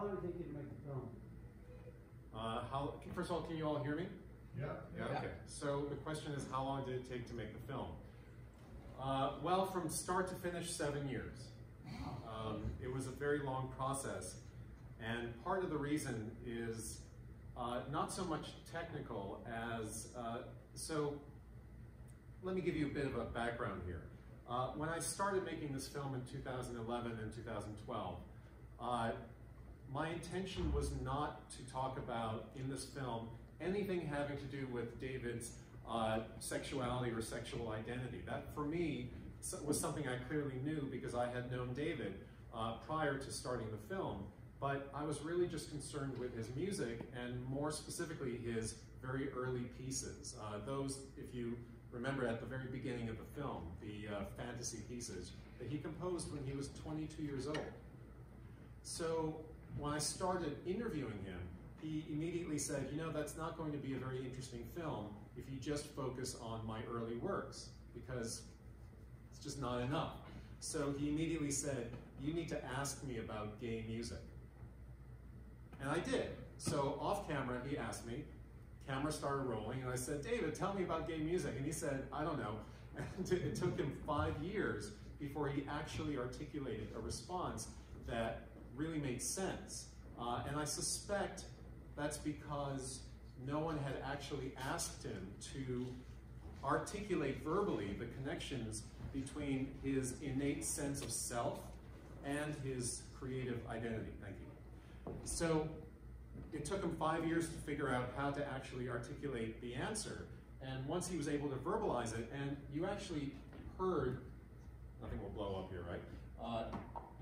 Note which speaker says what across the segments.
Speaker 1: long did it take you to make the film?
Speaker 2: First of all, can you all hear me?
Speaker 3: Yeah.
Speaker 2: Okay. So the question is, how long did it take to make the film? Well, from start to finish, 7 years. It was a very long process, and part of the reason is not so much technical as, so let me give you a bit of a background here. When I started making this film in 2011 and 2012, my intention was not to talk about, in this film, anything having to do with David's sexuality or sexual identity. That, for me, was something I clearly knew because I had known David prior to starting the film, but I was really just concerned with his music, and more specifically, his very early pieces. Those, if you remember at the very beginning of the film, the fantasy pieces that he composed when he was 22 years old. So when I started interviewing him, he immediately said, you know, that's not going to be a very interesting film if you just focus on my early works, because it's just not enough. So he immediately said, you need to ask me about gay music. And I did. So off camera, he asked me, camera started rolling, and I said, David, tell me about gay music. And he said, I don't know. And it took him 5 years before he actually articulated a response that really made sense. And I suspect that's because no one had actually asked him to articulate verbally the connections between his innate sense of self and his creative identity. Thank you. So it took him 5 years to figure out how to actually articulate the answer. And once he was able to verbalize it, and you actually heard, nothing will blow up here, right?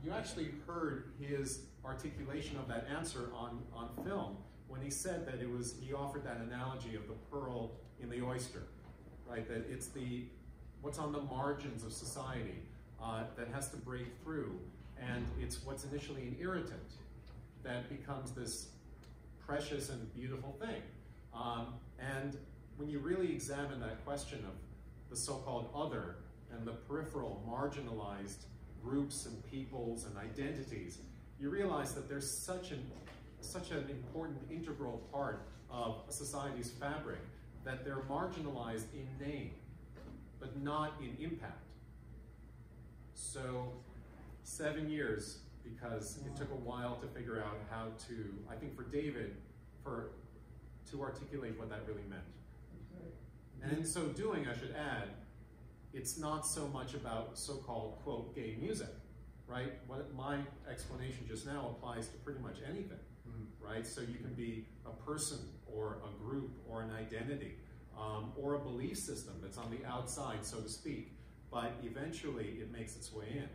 Speaker 2: You actually heard his articulation of that answer on film when he said that he offered that analogy of the pearl in the oyster, right? That it's what's on the margins of society that has to break through, and it's what's initially an irritant that becomes this precious and beautiful thing. And when you really examine that question of the so-called other and the peripheral marginalized groups and peoples and identities, you realize that there's such an important integral part of a society's fabric that they're marginalized in name, but not in impact. So 7 years, because it took a while to figure out how to, I think for David, to articulate what that really meant. And in so doing, I should add, it's not so much about so-called, quote, gay music, right? What my explanation just now applies to pretty much anything, right? So you can be a person or a group or an identity or a belief system that's on the outside, so to speak, but eventually it makes its way in.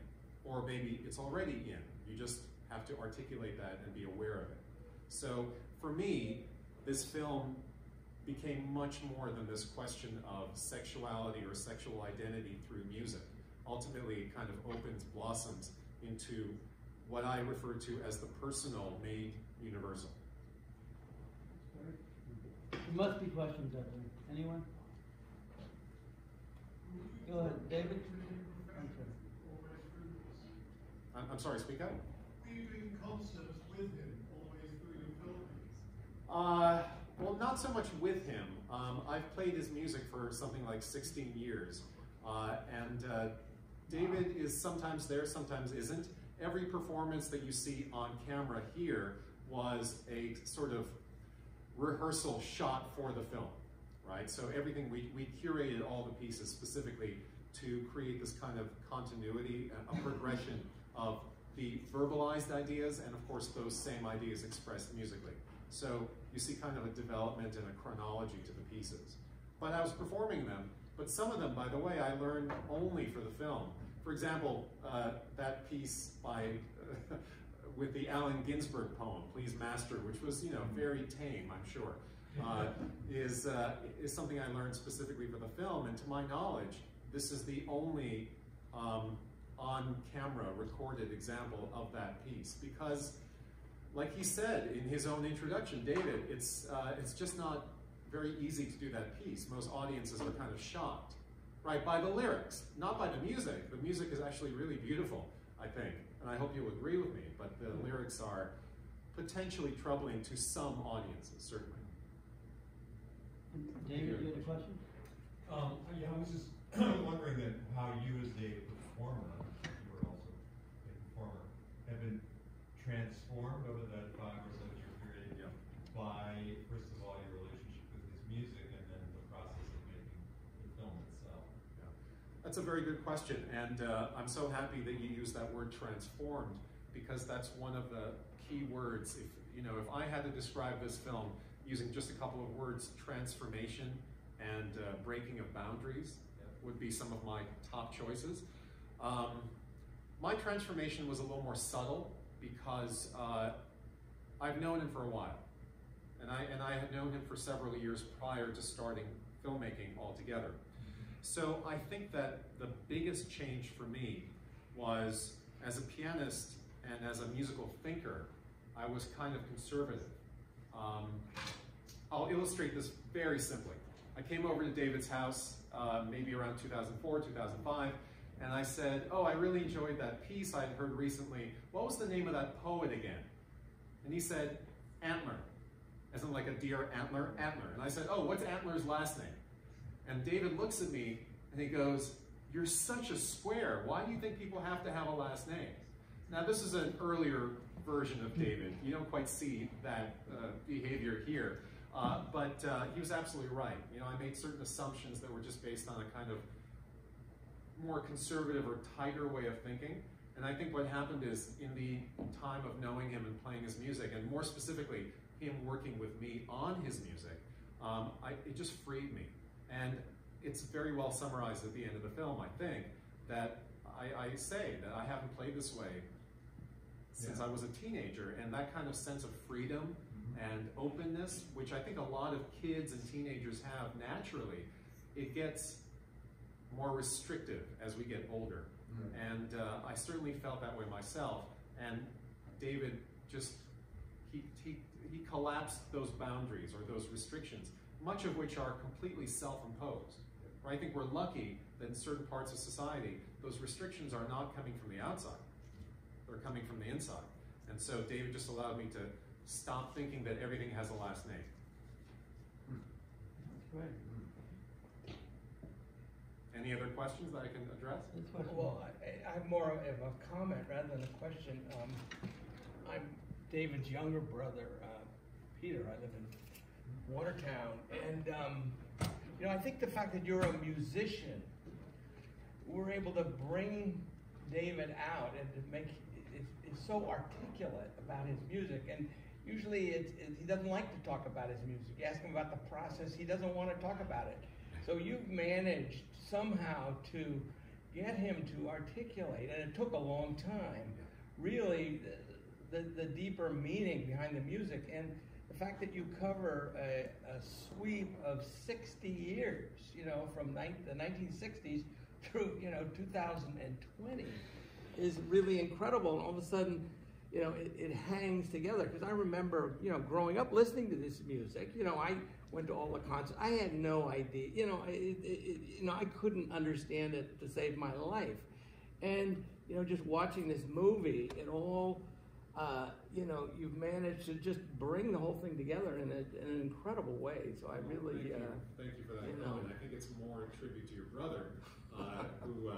Speaker 2: Or maybe it's already in. You just have to articulate that and be aware of it. So for me, this film became much more than this question of sexuality or sexual identity through music. Ultimately, it kind of blossoms into what I refer to as the personal made universal.
Speaker 1: There must be questions out there. Anyone? Go ahead, David.
Speaker 2: I'm sorry, speak up.
Speaker 3: Were you doing concerts with him all the way through your filming?
Speaker 2: Well, not so much with him. I've played his music for something like 16 years. And David is sometimes there, sometimes isn't. Every performance that you see on camera here was a sort of rehearsal shot for the film, right? So everything, we curated all the pieces specifically to create this kind of continuity, a progression of the verbalized ideas and of course those same ideas expressed musically. So you see kind of a development and a chronology to the pieces. But I was performing them, but some of them, by the way, I learned only for the film. For example, that piece by, with the Allen Ginsberg poem, Please Master, which was, you know, very tame, I'm sure, is something I learned specifically for the film, and to my knowledge, this is the only on-camera recorded example of that piece, because like he said in his own introduction, David, it's just not very easy to do that piece. Most audiences are kind of shocked, right, by the lyrics, not by the music. The music is actually really beautiful, I think, and I hope you'll agree with me, but the lyrics are potentially troubling to some audiences, certainly.
Speaker 1: David, you had a question?
Speaker 4: Yeah, I was just wondering that how you as a performer, you were also a performer, have been transformed over that 5 or so year period by, first of all, your relationship with his music and then the process of making the film itself.
Speaker 2: Yeah. That's a very good question, and I'm so happy that you used that word transformed, because that's one of the key words. If I had to describe this film using just a couple of words, transformation and breaking of boundaries would be some of my top choices. My transformation was a little more subtle because I've known him for a while, and I had known him for several years prior to starting filmmaking altogether. So I think that the biggest change for me was, as a pianist and as a musical thinker, I was kind of conservative. I'll illustrate this very simply. I came over to David's house maybe around 2004, 2005, and I said, oh, I really enjoyed that piece I'd heard recently. What was the name of that poet again? And he said, Antler, as in like a deer antler, Antler. And I said, oh, what's Antler's last name? And David looks at me and he goes, you're such a square. Why do you think people have to have a last name? Now, this is an earlier version of David. You don't quite see that behavior here. But he was absolutely right. I made certain assumptions that were just based on a kind of more conservative or tighter way of thinking. And I think what happened is, in the time of knowing him and playing his music, and more specifically, him working with me on his music, it just freed me. And it's very well summarized at the end of the film, I think, that I say that I haven't played this way since I was a teenager, and that kind of sense of freedom and openness, which I think a lot of kids and teenagers have naturally, it gets more restrictive as we get older. And I certainly felt that way myself. And David just, he collapsed those boundaries or those restrictions, much of which are completely self-imposed. I think we're lucky that in certain parts of society, those restrictions are not coming from the outside. They're coming from the inside. And so David just allowed me to stop thinking that everything has a last name.
Speaker 1: That's great.
Speaker 2: Any other questions that I can address?
Speaker 5: Well, I have more of a comment rather than a question. I'm David's younger brother, Peter. I live in Watertown. And, I think the fact that you're a musician, we're able to bring David out and to make it's so articulate about his music. And usually he doesn't like to talk about his music. You ask him about the process, he doesn't want to talk about it. So you've managed somehow to get him to articulate, and it took a long time, really, the deeper meaning behind the music. And the fact that you cover a sweep of 60 years, from the 1960s through, 2020 is really incredible. And all of a sudden, it hangs together. Because I remember, growing up listening to this music, I went to all the concerts. I had no idea, I couldn't understand it to save my life. And, just watching this movie, it all, you've managed to just bring the whole thing together in an incredible way. So I really,
Speaker 2: thank you for that comment. I think it's more a tribute to your brother, who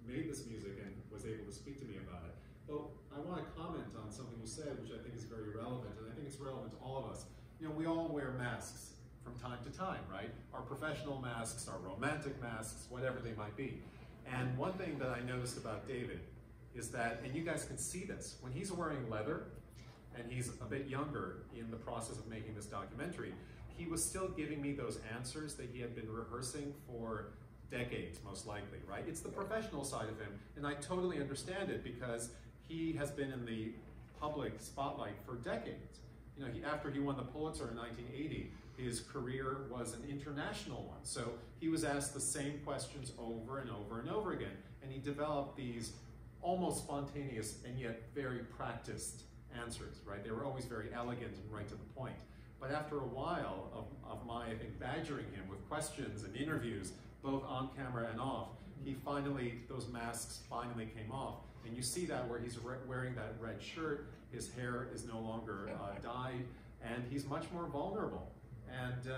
Speaker 2: made this music and was able to speak to me about it. But I want to comment on something you said, which I think is very relevant, and I think it's relevant to all of us. We all wear masks from time to time, right? Our professional masks, our romantic masks, whatever they might be. And one thing that I noticed about David is that, and you guys can see this, when he's wearing leather, and he's a bit younger in the process of making this documentary, he was still giving me those answers that he had been rehearsing for decades, most likely, right? It's the professional side of him, and I totally understand it because he has been in the public spotlight for decades. After he won the Pulitzer in 1980, his career was an international one. So he was asked the same questions over and over and over again, and he developed these almost spontaneous and yet very practiced answers, right? They were always very elegant and right to the point. But after a while of my, I think, badgering him with questions and interviews, both on camera and off, those masks finally came off. And you see that where he's wearing that red shirt, his hair is no longer dyed, and he's much more vulnerable. And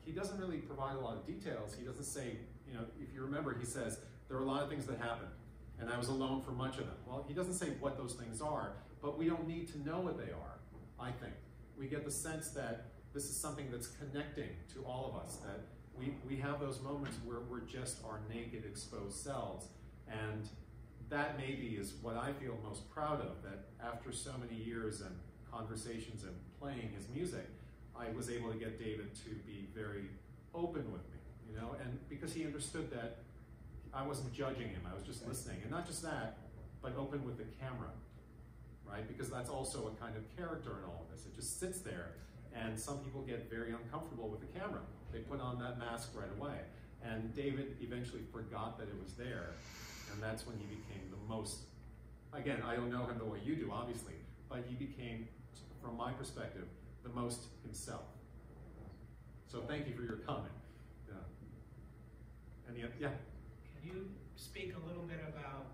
Speaker 2: he doesn't really provide a lot of details. He doesn't say, you know, if you remember, he says, there were a lot of things that happened, and I was alone for much of them. Well, he doesn't say what those things are, but we don't need to know what they are, I think. We get the sense that this is something that's connecting to all of us, that we have those moments where we're just our naked, exposed selves, and that maybe is what I feel most proud of, that after so many years and conversations and playing his music, I was able to get David to be very open with me, you know, and because he understood that I wasn't judging him, I was just listening, and not just that, but open with the camera, right? Because that's also a kind of character in all of this. It just sits there, and some people get very uncomfortable with the camera. They put on that mask right away. And David eventually forgot that it was there, and that's when he became the most, again, I don't know him the way you do, obviously, but he became, from my perspective, the most himself. So thank you for your comment. Yeah. Yeah?
Speaker 6: Can you speak a little bit about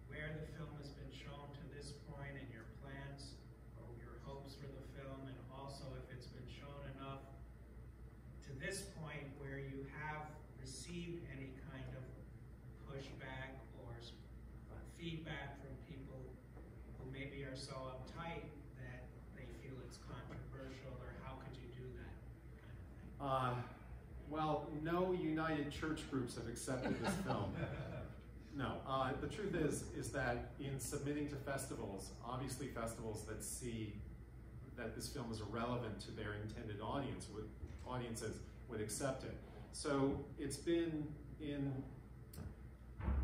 Speaker 6: where the film has been shown to this point and your plans or your hopes for the film, and also if it's been shown enough to this point where you have received any kind of pushback or feedback from people who maybe are so uptight that they feel it's controversial, or how could you do that kind of thing?
Speaker 2: Well, no United Church groups have accepted this film. No, the truth is that in submitting to festivals, obviously festivals that see that this film is irrelevant to their intended audiences would accept it. So it's been in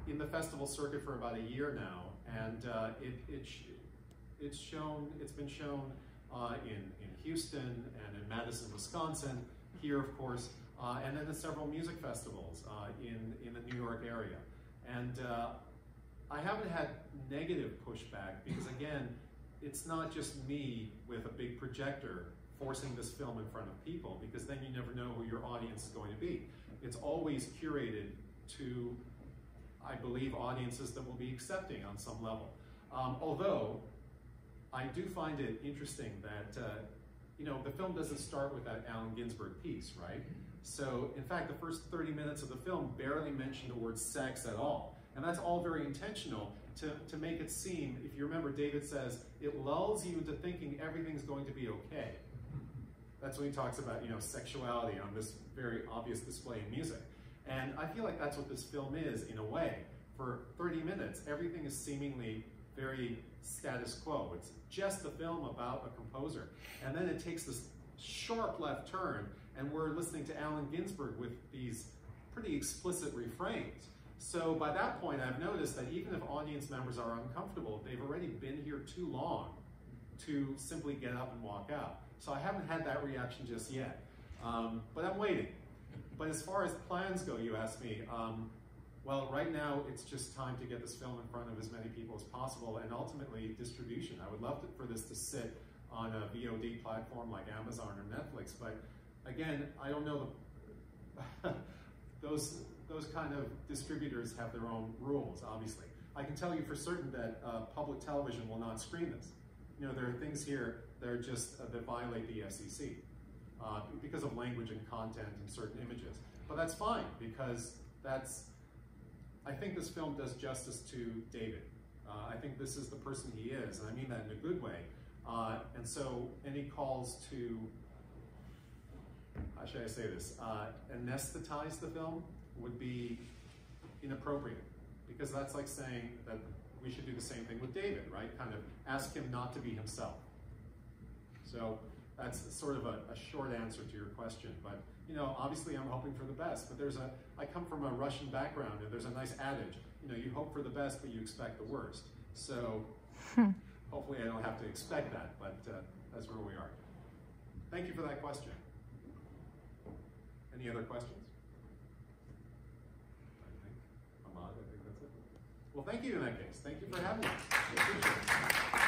Speaker 2: the festival circuit for about a year now, and it's been shown in Houston and in Madison, Wisconsin, here of course, and then at several music festivals in the New York area. And I haven't had negative pushback because, again, it's not just me with a big projector forcing this film in front of people, because then you never know who your audience is going to be. It's always curated to, I believe, audiences that will be accepting on some level. Although, I do find it interesting that, you know, the film doesn't start with that Allen Ginsberg piece, right? So, in fact, the first 30 minutes of the film barely mention the word sex at all. And that's all very intentional to make it seem, if you remember, David says, it lulls you into thinking everything's going to be okay. That's when he talks about, you know, sexuality on this very obvious display in music. And I feel like that's what this film is, in a way. For 30 minutes, everything is seemingly very status quo. It's just a film about a composer. And then it takes this sharp left turn, and we're listening to Allen Ginsberg with these pretty explicit refrains. So by that point, I've noticed that even if audience members are uncomfortable, they've already been here too long to simply get up and walk out. So I haven't had that reaction just yet, but I'm waiting. But as far as plans go, you asked me, well, right now it's just time to get this film in front of as many people as possible, and ultimately distribution. I would love for this to sit on a VOD platform like Amazon or Netflix, but again, I don't know those kind of distributors have their own rules, obviously. I can tell you for certain that public television will not screen this. You know, there are things here that are just that violate the FCC because of language and content and certain images. But that's fine, because I think this film does justice to David. I think this is the person he is, and I mean that in a good way. And so any calls to, how should I say this, anesthetize the film would be inappropriate, because that's like saying that we should do the same thing with David, right? Kind of ask him not to be himself. So that's sort of a short answer to your question, but you know, obviously I'm hoping for the best, but I come from a Russian background, and there's a nice adage, you know, you hope for the best, but you expect the worst. So hopefully I don't have to expect that, but that's where we are. Thank you for that question. Any other questions? I think that's it. Well, thank you in that case. Thank you for having me. I appreciate it.